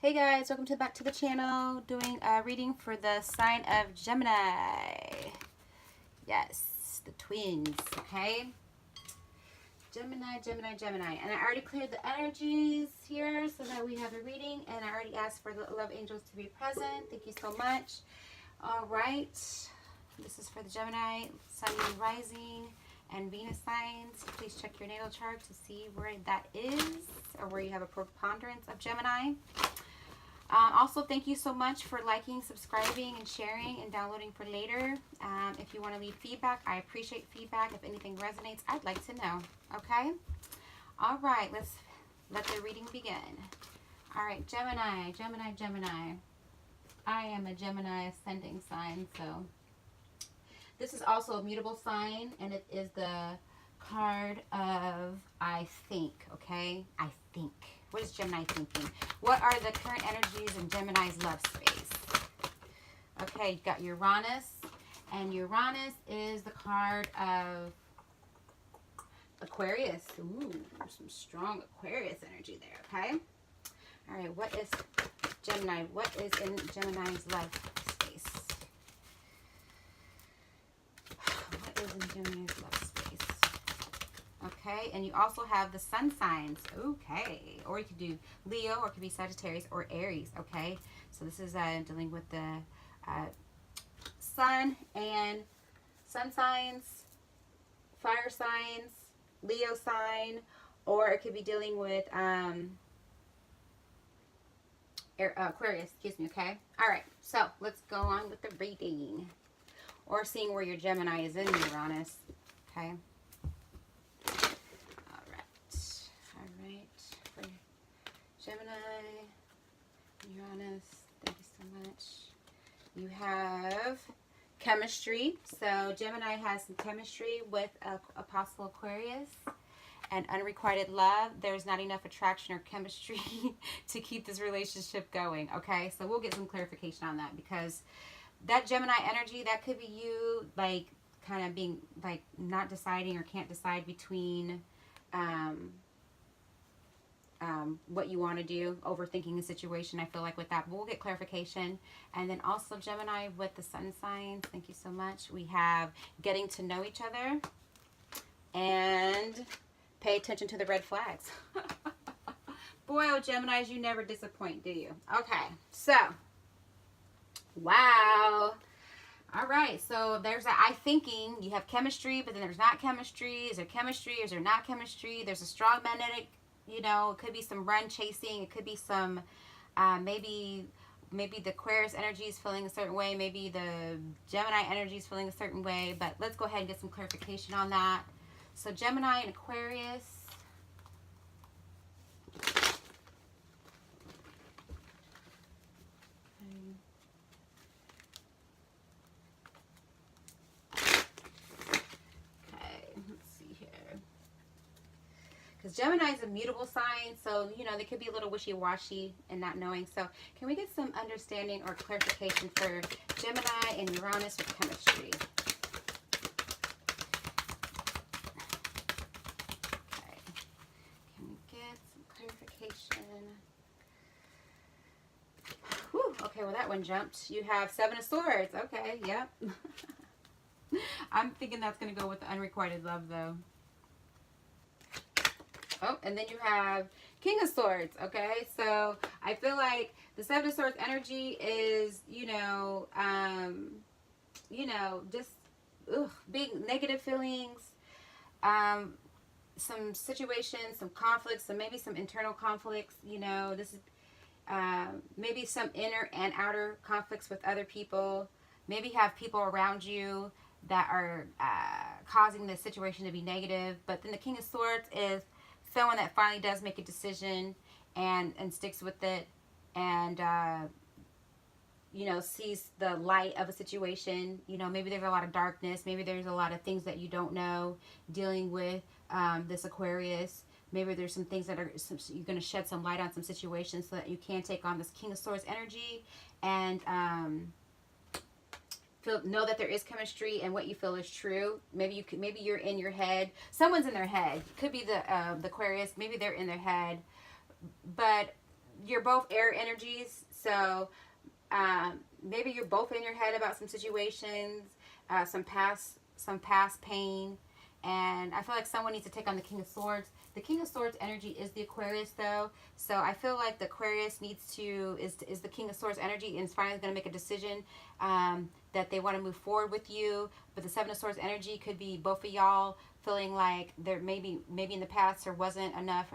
Hey guys, welcome back to the channel. Doing a reading for the sign of Gemini. Yes, the twins, okay? Gemini, Gemini, Gemini. And I already cleared the energies here so that we have a reading. And I already asked for the love angels to be present. Thank you so much. All right. This is for the Gemini, Sun, Moon, Rising, and Venus signs. Please check your natal chart to see where that is or where you have a preponderance of Gemini. Also, thank you so much for liking, subscribing, and sharing and downloading for later. If you want to leave feedback, I appreciate feedback. If anything resonates, I'd like to know. Okay? All right, let's let the reading begin. All right, Gemini, Gemini, Gemini. I am a Gemini ascending sign, so this is also a mutable sign, and it is the card of I think, okay? I think. What is Gemini thinking? What are the current energies in Gemini's love space? Okay, you've got Uranus, and Uranus is the card of Aquarius. Ooh, some strong Aquarius energy there, okay? All right, what is Gemini? What is in Gemini's love space? What is in Gemini's love space? Okay, and you also have the sun signs. Okay, or you could do Leo, or it could be Sagittarius or Aries. Okay, so this is dealing with the sun and sun signs, fire signs, Leo sign, or it could be dealing with Aquarius. Excuse me. Okay. All right. So let's go on with the reading, or seeing where your Gemini is in Uranus. Okay. Gemini, Uranus, thank you so much. You have chemistry. So Gemini has some chemistry with a possible Aquarius. And unrequited love. There's not enough attraction or chemistry to keep this relationship going. Okay, so we'll get some clarification on that, because that Gemini energy, that could be you, like, kind of being, like, not deciding or can't decide between what you want to do, overthinking the situation, I feel like, with that. But we'll get clarification. And then also Gemini with the sun signs. Thank you so much. We have getting to know each other and pay attention to the red flags. Boy, oh, Geminis, you never disappoint, do you? Okay, so, wow. All right, so there's that I thinking. You have chemistry, but then there's not chemistry. Is there chemistry? Is there not chemistry? There's a strong magnetic, you know, it could be some run chasing. It could be some, maybe the Aquarius energy is feeling a certain way. Maybe the Gemini energy is feeling a certain way. But let's go ahead and get some clarification on that. So Gemini and Aquarius. Because Gemini is a mutable sign, so, you know, they could be a little wishy-washy and not knowing. So can we get some understanding or clarification for Gemini and Uranus with chemistry? Okay. Can we get some clarification? Whew. Okay, well, that one jumped. You have Seven of Swords. Okay, yep. I'm thinking that's going to go with the unrequited love, though. Oh, and then you have King of Swords, okay? So I feel like the Seven of Swords energy is, just big negative feelings, some situations, some conflicts, maybe some internal conflicts, this is maybe some inner and outer conflicts with other people. Maybe have people around you that are causing the situation to be negative. But then the King of Swords is someone that finally does make a decision and sticks with it, and sees the light of a situation. Maybe there's a lot of darkness, maybe there's a lot of things that you don't know dealing with this Aquarius. Maybe there's some things that you're going to shed some light on some situations so that you can take on this King of Swords energy and know that there is chemistry and what you feel is true. Maybe you're in your head. Someone's in their head. Could be the Aquarius. Maybe they're in their head. But you're both air energies, so maybe you're both in your head about some situations, some past pain, and I feel like someone needs to take on the King of Swords. The King of Swords energy is the Aquarius, though, so I feel like the Aquarius needs to is the King of Swords energy, and is finally going to make a decision that they want to move forward with you. But the Seven of Swords energy could be both of y'all feeling like there maybe in the past there wasn't enough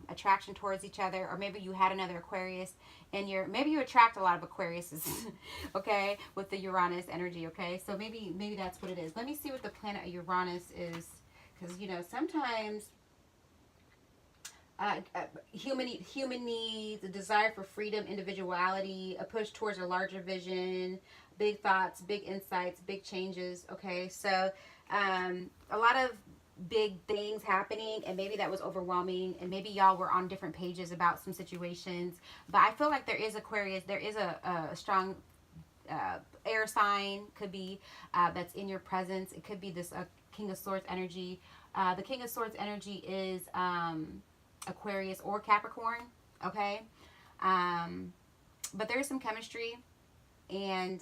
attraction towards each other, or maybe you had another Aquarius and maybe you attract a lot of Aquariuses, okay, with the Uranus energy, okay? So maybe that's what it is. Let me see what the planet of Uranus is, because, you know, sometimes human needs, a desire for freedom, individuality, a push towards a larger vision, big thoughts, big insights, big changes, okay? So a lot of big things happening, and maybe that was overwhelming, and maybe y'all were on different pages about some situations, but I feel like there is Aquarius, there is a strong air sign, could be, that's in your presence. It could be this King of Swords energy. The King of Swords energy is Aquarius or Capricorn, okay? But there is some chemistry, and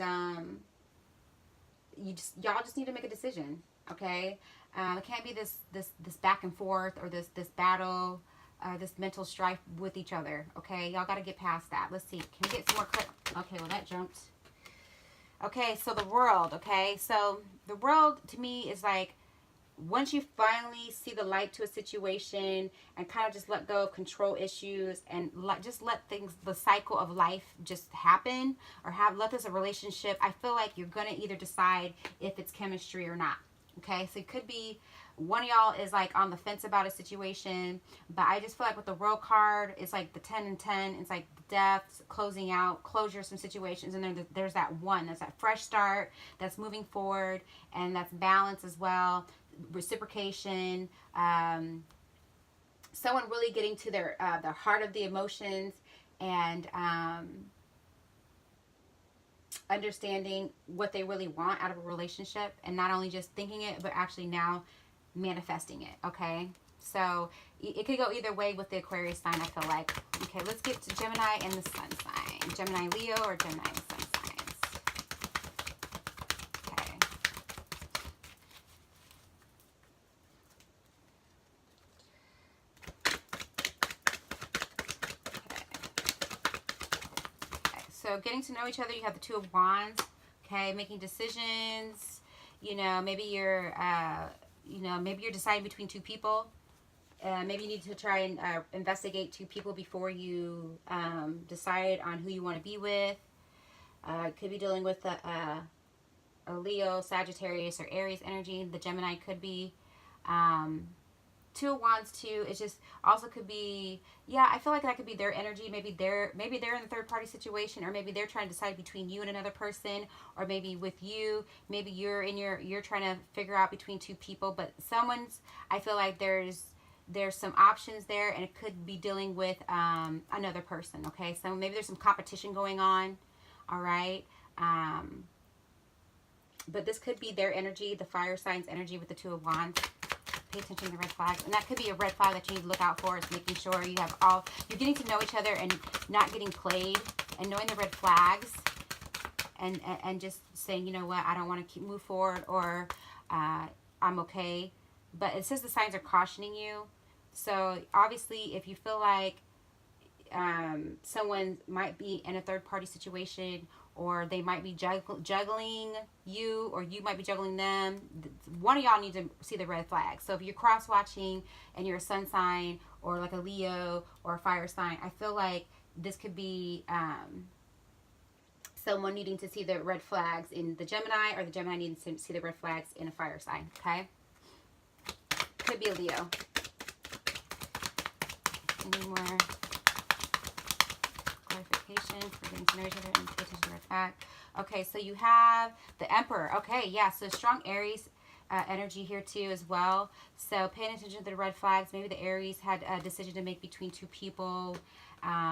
y'all just need to make a decision, okay? It can't be this back and forth, or this battle, this mental strife with each other, okay? Y'all got to get past that. Let's see. Can we get some more clip? Okay, well, that jumped. Okay, so the world, okay? So the world, to me, is like, once you finally see the light to a situation and kind of just let go of control issues and just let things, the cycle of life just happen, or let this a relationship, I feel like you're going to either decide if it's chemistry or not. Okay, so it could be one of y'all is like on the fence about a situation, but I just feel like with the World card, it's like the 10 and 10. It's like deaths, closing out, closure, some situations, and then there's that one that's that fresh start, that's moving forward, and that's balance as well, reciprocation, someone really getting to their the heart of the emotions, and understanding what they really want out of a relationship, and not only just thinking it, but actually now manifesting it, okay? So it could go either way with the Aquarius sign, I feel like. Okay, let's get to Gemini and the Sun sign. Gemini Leo or Gemini and Sun signs. Okay. Okay, so getting to know each other, you have the Two of Wands, okay? Making decisions, you know, maybe you're maybe you're deciding between two people. Maybe you need to try and investigate two people before you decide on who you want to be with. Could be dealing with a Leo, Sagittarius, or Aries energy. The Gemini could be Two of Wands too. It just also could be, yeah, I feel like that could be their energy. Maybe they're in a third party situation, or maybe they're trying to decide between you and another person, or maybe with you. Maybe you're trying to figure out between two people, but I feel like there's some options there, and it could be dealing with another person, okay? So maybe there's some competition going on, all right? But this could be their energy, the fire signs energy with the Two of Wands. Pay attention to the red flags, and that could be a red flag that you need to look out for. Is making sure you're getting to know each other and not getting played, and knowing the red flags, and just saying, you know what, I don't want to move forward, or I'm okay. But it says the signs are cautioning you. So obviously, if you feel like someone might be in a third party situation, or they might be juggling you, or you might be juggling them, one of y'all need to see the red flags. So if you're cross watching and you're a sun sign, or like a Leo or a fire sign, I feel like this could be someone needing to see the red flags in the Gemini, or the Gemini needing to see the red flags in a fire sign, okay? Could be a Leo. Any more clarification for getting to know each other and pay attention to the red flag? Okay, so you have the Emperor. Okay, yeah, so strong Aries energy here too as well. So paying attention to the red flags. Maybe the Aries had a decision to make between two people.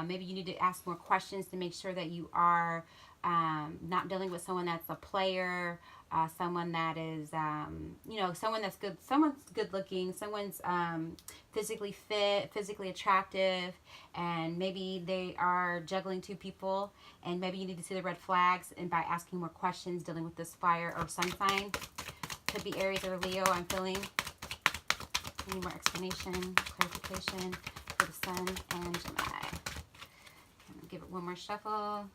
Maybe you need to ask more questions to make sure that you are not dealing with someone that's a player, someone that is, you know, someone that's good, someone's good looking, someone's physically fit, physically attractive, and maybe they are juggling two people, and maybe you need to see the red flags, and by asking more questions, dealing with this fire or sun sign. Could be Aries or Leo, I'm feeling. Any more explanation, clarification for the sun and Gemini. Give it one more shuffle.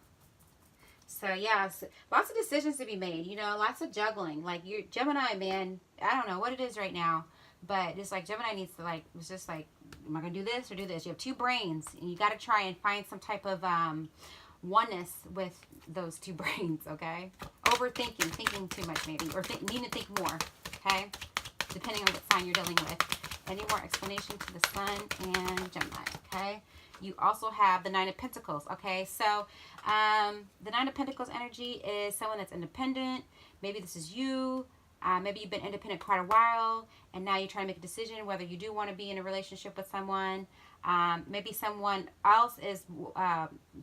So yeah, lots of decisions to be made, you know, lots of juggling. Like you, Gemini, man, I don't know what it is right now, but it's like Gemini needs to like, it's just like, am I going to do this or do this? You have two brains, and you got to try and find some type of oneness with those two brains, okay? Overthinking, thinking too much maybe, or need to think more, okay? Depending on what sign you're dealing with. Any more explanation to the sun and Gemini, okay? You also have the Nine of Pentacles, okay? So the Nine of Pentacles energy is someone that's independent. Maybe this is you. Maybe you've been independent quite a while, and now you're trying to make a decision whether you do want to be in a relationship with someone. Maybe someone else is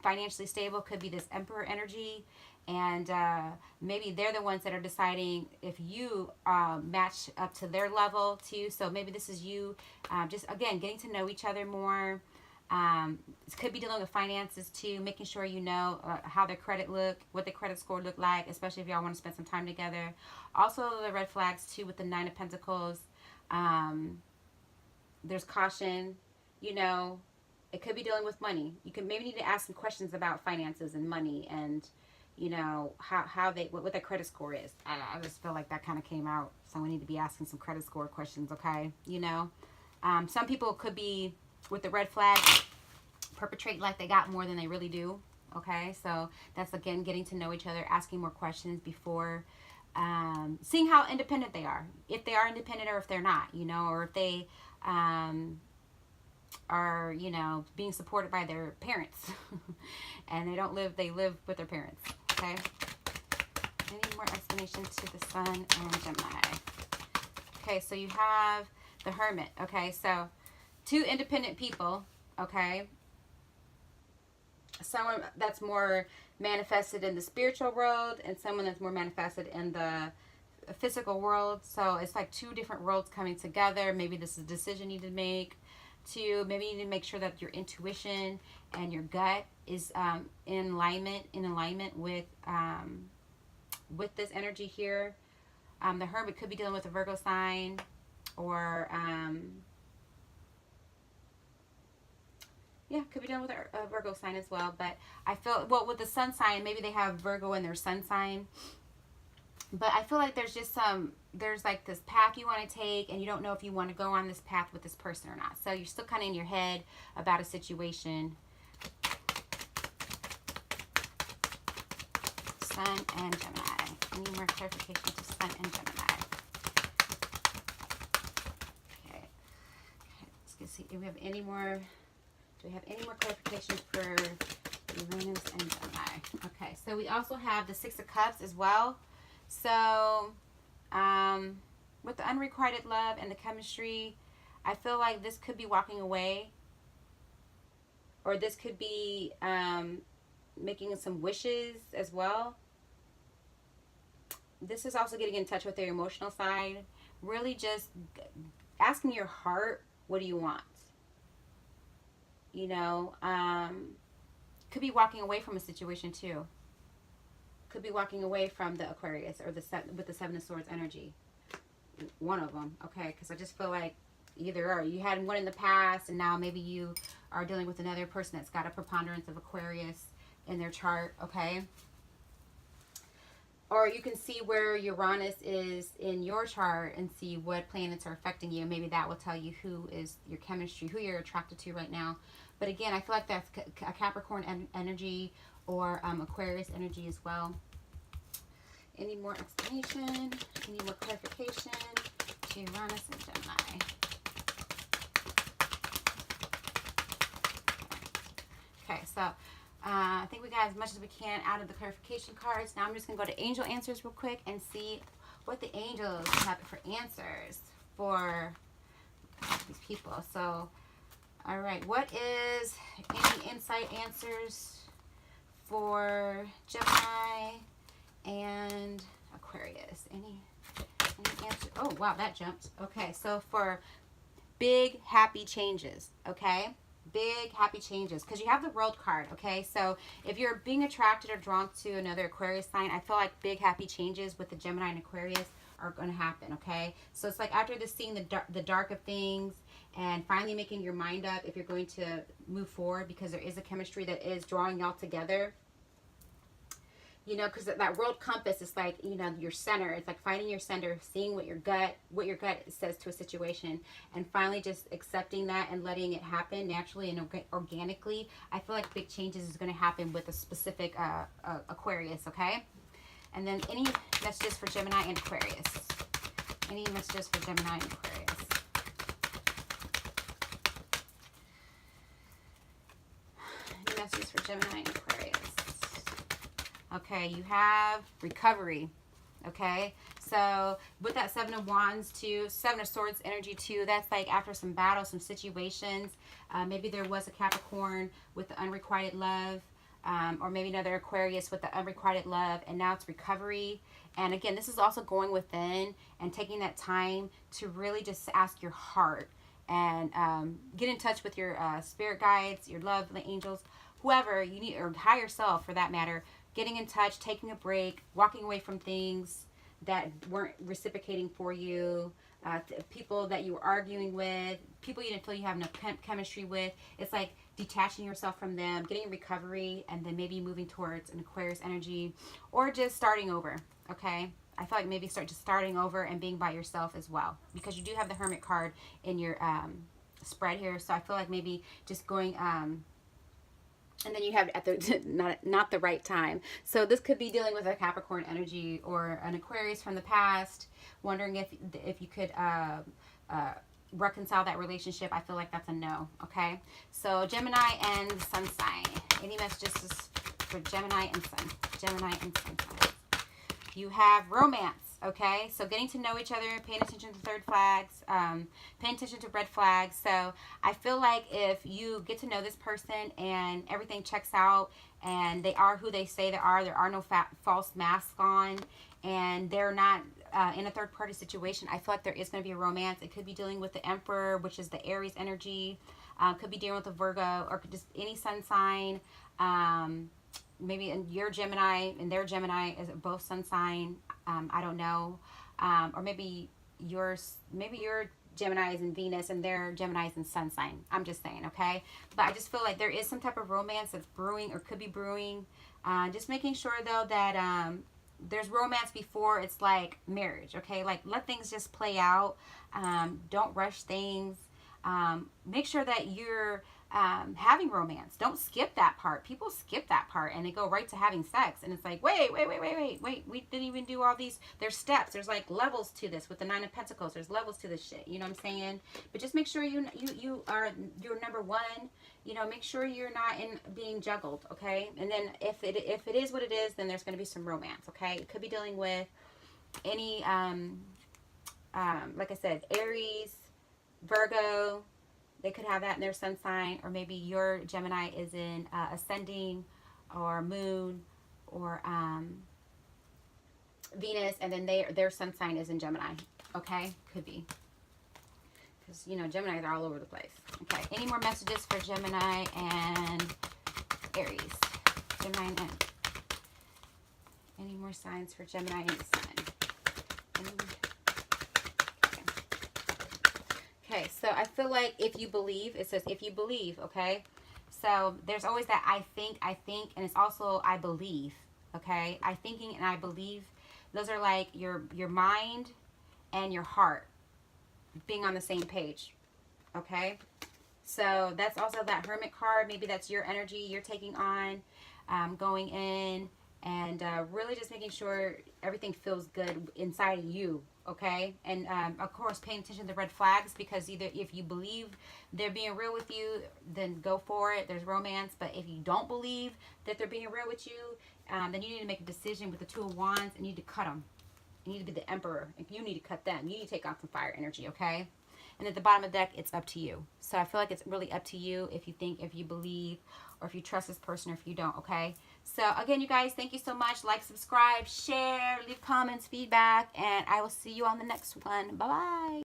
financially stable. Could be this Emperor energy. And maybe they're the ones that are deciding if you match up to their level too. So maybe this is you just, again, getting to know each other more. It could be dealing with finances too, making sure you know how their credit look, what their credit score look like, especially if y'all want to spend some time together. Also, the red flags too with the Nine of Pentacles. There's caution, you know. It could be dealing with money. You could maybe need to ask some questions about finances and money, and you know how they what their credit score is. I just feel like that kind of came out, so we need to be asking some credit score questions, okay? You know, some people could be with the red flag perpetrate like they got more than they really do, okay? So that's, again, getting to know each other, asking more questions before seeing how independent they are, if they are independent or if they're not, you know, or if they are, you know, being supported by their parents and they live with their parents, okay? Any more explanation to the sun and Gemini? Okay, so you have the Hermit, okay? So two independent people, okay? Someone that's more manifested in the spiritual world and someone that's more manifested in the physical world. So it's like two different worlds coming together. Maybe this is a decision you need to make. Maybe you need to make sure that your intuition and your gut is in alignment with this energy here. The Hermit could be dealing with a Virgo sign, or yeah, could be done with a Virgo sign as well. But I feel, well, with the sun sign, maybe they have Virgo in their sun sign. But I feel like there's just there's like this path you want to take, and you don't know if you want to go on this path with this person or not. So you're still kind of in your head about a situation. Sun and Gemini. Any more clarification to Sun and Gemini? Okay. Let's see if we have any more. Do we have any more clarification for Uranus and Gemini? Okay, so we also have the Six of Cups as well. So, with the unrequited love and the chemistry, I feel like this could be walking away. Or this could be making some wishes as well. This is also getting in touch with their emotional side. Really just asking your heart, what do you want? You know, could be walking away from a situation too. Could be walking away from the Aquarius or with the Seven of Swords energy. One of them, okay? Because I just feel like either or. You had one in the past, and now maybe you are dealing with another person that's got a preponderance of Aquarius in their chart, okay? Or you can see where Uranus is in your chart and see what planets are affecting you. Maybe that will tell you who is your chemistry, who you're attracted to right now. But again, I feel like that's a Capricorn energy or Aquarius energy as well. Any more explanation? Any more clarification to Uranus and Gemini? Okay, so I think we got as much as we can out of the clarification cards. Now I'm just going to go to angel answers real quick and see what the angels have for answers for these people. So All right, what is any insight answers for Gemini and Aquarius? Any answer? Oh, wow, that jumped. Okay, so for big happy changes, okay? Big happy changes, because you have the World card, okay? So if you're being attracted or drawn to another Aquarius sign, I feel like big happy changes with the Gemini and Aquarius are going to happen, okay? So it's like after this, seeing the dark of things and finally making your mind up if you're going to move forward, because there is a chemistry that is drawing y'all together. You know, because that world compass is like, you know, your center. It's like finding your center, seeing what your gut says to a situation, and finally just accepting that and letting it happen naturally and organically. I feel like big changes is going to happen with a specific Aquarius, okay? And then any messages for Gemini and Aquarius? Any messages for Gemini and Aquarius? Any messages for Gemini and Aquarius? Okay, you have recovery, okay? So with that Seven of Wands too, Seven of Swords energy too, that's like after some battles, some situations. Maybe there was a Capricorn with the unrequited love, or maybe another Aquarius with the unrequited love, and now it's recovery. And again, this is also going within and taking that time to really just ask your heart and get in touch with your spirit guides, your love, the angels, whoever you need, or higher self for that matter. Getting in touch, taking a break, walking away from things that weren't reciprocating for you, people that you were arguing with, people you didn't feel you have enough chemistry with. It's like detaching yourself from them, getting recovery, and then maybe moving towards an Aquarius energy, or just starting over, okay? I feel like maybe starting over and being by yourself as well, because you do have the Hermit card in your spread here. So I feel like maybe just going... and then you have at the not the right time. So this could be dealing with a Capricorn energy or an Aquarius from the past, wondering if you could reconcile that relationship. I feel like that's a no, okay? So Gemini and Sun sign. Any messages for Gemini and Sun signs? You have romance. Okay, so getting to know each other, paying attention to third flags, paying attention to red flags. So I feel like if you get to know this person and everything checks out and they are who they say they are, there are no false masks on, and they're not in a third party situation, I feel like there is going to be a romance. It could be dealing with the Emperor, which is the Aries energy, could be dealing with a Virgo, or just any sun sign. Maybe in your Gemini and their Gemini is both sun sign. I don't know. Or maybe your Gemini is in Venus and their Gemini is in sun sign. I'm just saying, okay? But I just feel like there is some type of romance that's brewing or could be brewing. Just making sure though that there's romance before it's like marriage, okay? Like let things just play out. Don't rush things. Make sure that you're having romance. Don't skip that part. People skip that part and they go right to having sex, and it's like, wait, we didn't even do all these. There's steps. There's like levels to this. With the Nine of Pentacles, there's levels to this shit, you know what I'm saying? But just make sure you're number one. You know, make sure you're not in being juggled, okay? And then if it is what it is, then there's going to be some romance, okay? It could be dealing with any like I said, Aries, Virgo. They could have that in their sun sign, or maybe your Gemini is in ascending or moon or Venus, and then their sun sign is in Gemini. Okay, could be, because you know Geminis are all over the place. Okay, any more messages for Gemini and Aries? Gemini and any more signs for Gemini and the Sun? Okay, so I feel like if you believe, it says if you believe, okay? So there's always that I think, and it's also I believe, okay? I thinking and I believe, those are like your mind and your heart being on the same page, okay? So that's also that Hermit card. Maybe that's your energy you're taking on, going in, and really just making sure everything feels good inside of you, okay? And of course paying attention to the red flags, because either if you believe they're being real with you, then go for it, there's romance. But if you don't believe that they're being real with you, then you need to make a decision with the Two of Wands and you need to cut them. You need to be the Emperor. You need to cut them. You need to take on some fire energy, okay? And at the bottom of the deck, it's up to you. So I feel like it's really up to you if you think, if you believe, or if you trust this person, or if you don't, okay? So again, you guys, thank you so much. Like, subscribe, share, leave comments, feedback, and I will see you on the next one. Bye-bye.